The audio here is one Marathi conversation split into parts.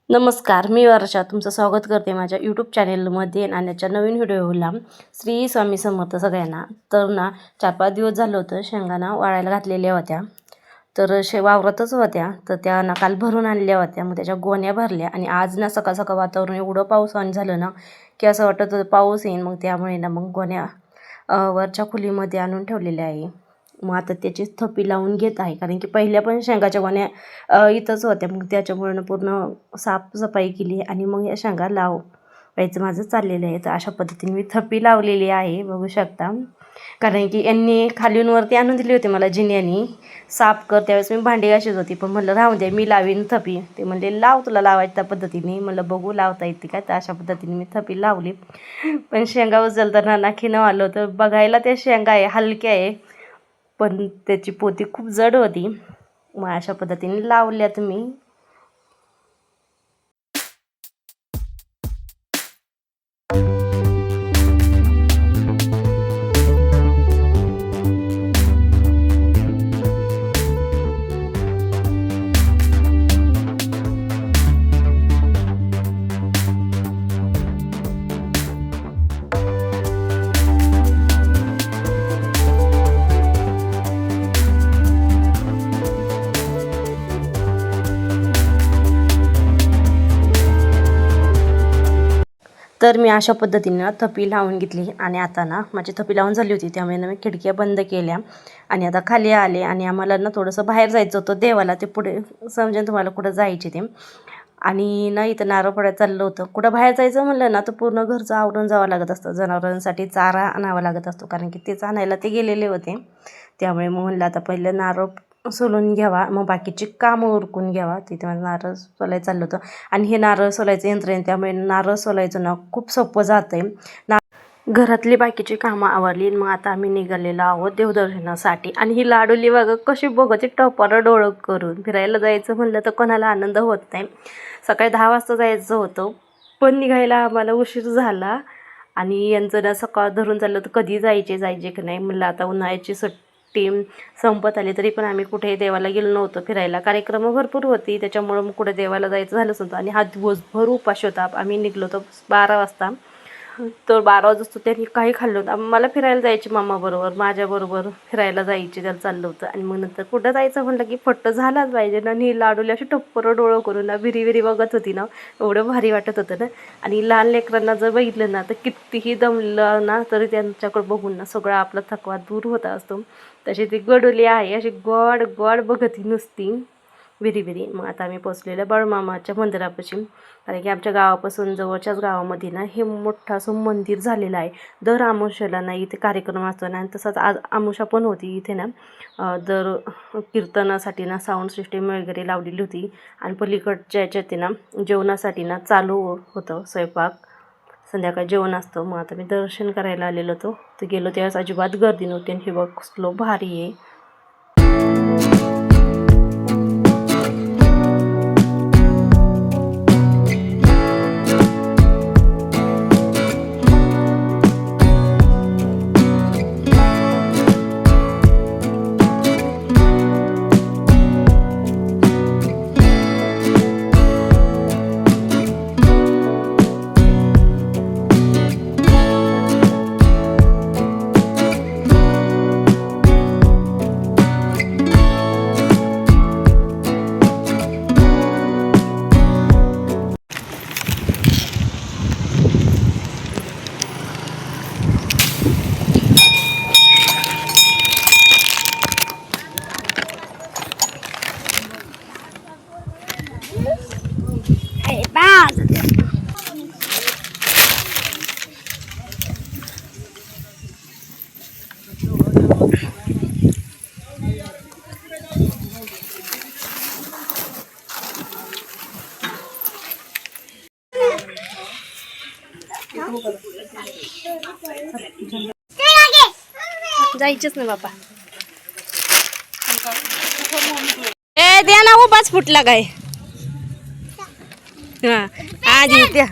नमस्कार, मी वर्षा तुमचं स्वागत करते माझ्या यूट्यूब चॅनेलमध्ये आणि नवीन व्हिडिओला. श्री स्वामी समर्थ सगळ्यांना. तर ना 4-5 दिवस झालं होतं शेंगाना वाळायला घातलेल्या होत्या. तर वावरातच होत्या, तर त्या ना काल भरून आणल्या होत्या. मग त्याच्या गोण्या भरल्या आणि आज ना सकाळ सकाळ वातावरण एवढं पावसाने झालं ना की असं वाटत होतं पाऊस येईन. मग त्यामुळे ना मग गोण्या वरच्या खोलीमध्ये आणून ठेवलेल्या आहे. मग आता त्याची थपी लावून घेत आहे, कारण की पहिल्या पण शेंगाच्या गोण्या इथंच होत्या. मग त्याच्यामुळे पूर्ण साफसफाई केली आणि मग या शेंगा लावायचं माझं चाललेलं आहे. तर अशा पद्धतीने मी थपी लावलेली आहे, बघू शकता. कारण की यांनी खालून वरती आणून दिली होती मला जिन्यानी साफ कर. त्यावेळेस मी भांडी घासत होती, पण म्हणलं राहू द्या मी लावीन थपी. ते म्हणले लाव, तुला लावायचं त्या पद्धतीने. म्हणलं बघू लावता येते का. तर अशा पद्धतीने मी थपी लावली. पण शेंगा उचलताना नाखीनं आलं तर बघायला त्या शेंगा आहे हलक्या आहे, पण त्याची पोती खूप जड होती. मग अशा पद्धतीने लावल्यात मी. तर मी अशा पद्धतीनं थपी लावून घेतली आणि आता ना माझी थपी लावून झाली होती, त्यामुळे ना मी खिडक्या बंद केल्या आणि आता खाली आले. आणि आम्हाला ना थोडंसं बाहेर जायचं होतं देवाला. ते पुढे समजेल तुम्हाला कुठं जायचे ते. आणि ना इथं नारळ फोडायला चाललं होतं. कुठं बाहेर जायचं म्हणलं ना तर पूर्ण घरचं आवरून जावं लागत असतं. जनावरांसाठी चारा आणावा लागत असतो, कारण की तेच आणायला ते गेलेले होते. त्यामुळे मग म्हणलं आता पहिलं नारळ सोलून घ्यावा, मग बाकीची कामं उरकून घ्यावा. तिथे मला नारळ सोलायचं चाललं होतं. आणि हे नारळ सोलायचं यंत्र आहे, त्यामुळे नारळ सोलायचं ना खूप सोपं जातं आहे. घरातली बाकीची कामं आवरली. मग आता आम्ही निघालेलो आहोत देवदर्शनासाठी. आणि ही लाडोली बघा कशी बघते टपारं डोळं करून. फिरायला जायचं म्हणलं तर कोणाला आनंद होत नाही. सकाळी 10 वाजता जायचं होतं, पण निघायला आम्हाला उशीर झाला. आणि यांचं ना सकाळ धरून चाललं तर कधी जायचे की नाही. म्हणलं आता उन्हाळ्याची सुट्टी संपत आली तरी पण आम्ही कुठे देवाला गेलो नव्हतो फिरायला. कार्यक्रम भरपूर होती, त्याच्यामुळं मग कुठे देवाला जायचं झालंच नव्हतं. आणि हा दिवसभर उपाशी होता. आम्ही निघलो होतो 12 वाजता. तर 12 वाजता त्यांनी काही खाल्लं होतं. मला फिरायला जायची मामाबरोबर, माझ्याबरोबर फिरायला जायची त्याला चाललं होतं. आणि मग नंतर कुठं जायचं म्हटलं की फट्ट झालाच पाहिजे ना. आणि लाडूला अशी टप्परं डोळं करून ना विरी बघत होती ना, एवढं भारी वाटत होतं ना. आणि लहान लेकरांना जर बघितलं ना तर कितीही दमलं ना तरी त्यांच्याकडं बघून ना सगळा आपला थकवा दूर होत असतो. तशी ती गडोली आहे, अशी गोड गोड बघत नुसती विरी. मग आता आम्ही पोचलेलो बाळूमामाच्या मंदिरापाशी. कारण की आमच्या गावापासून जवळच्याच गावामध्ये ना हे मोठं असं मंदिर झालेलं आहे. दर अमावस्येला ना इथे कार्यक्रम असतो ना. आणि तसंच आज अमावस्या पण होती इथे ना. दर कीर्तनासाठी ना साऊंड सिस्टीम वगैरे लावलेली होती. आणि पलीकडच्या याच्यात ना जेवणासाठी ना चालू होतं स्वयंपाक. संध्याकाळी जेवण असतं. मग आता मी दर्शन करायला आलेलो होतो, तर गेलो त्यावेळेस अजिबात गर्दी नव्हती. आणि हे बघ कसलो भारी आहे. जायचंच ना बाबा. ए द्या ना, उभाच फुटला काय. हा आधी द्या.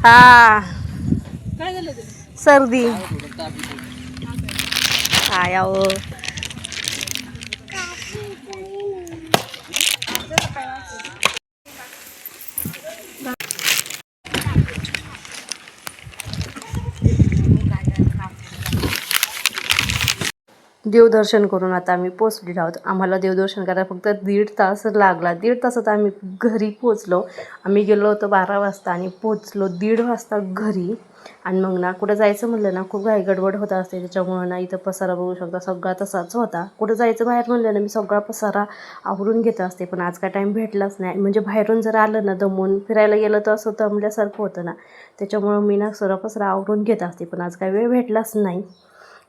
हा सर्दी. काय आहो देवदर्शन करून आता आम्ही पोचलेलो आहोत. आम्हाला देवदर्शन करायला फक्त 1.5 तास लागला. 1.5 तासात आम्ही घरी पोचलो. आम्ही गेलो होतो 12 वाजता आणि पोचलो 1:30 वाजता घरी. आणि मग ना कुठं जायचं म्हणलं ना खूप घाई गडबड होत असते. त्याच्यामुळं ना इथं पसारा बघू शकता सगळा तसाच होता. कुठं जायचं बाहेर म्हणलं ना मी सगळा पसारा आवरून घेत असते. पण आज काय टाईम भेटलाच नाही. म्हणजे बाहेरून जर आलं ना दमून फिरायला गेलं तर असं दमल्यासारखं होतं ना. त्याच्यामुळं मी ना सर्व पसारा आवरून घेत असते. पण आज काय वेळ भेटलाच नाही.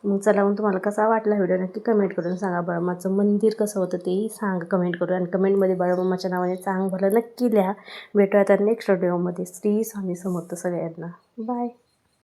मग चला मग तुम्हाला कसा वाटला व्हिडिओ नक्की कमेंट करून सांगा. बाळूमामाचं मंदिर कसं होतं तेही सांगा कमेंट करून. आणि कमेंटमध्ये बाळूमामाच्या नावाने चांग भलं नक्की लिहा. भेटूया आता नेक्स्ट व्हिडिओमध्ये. श्री स्वामी समर्थ सगळ्यांना. बाय.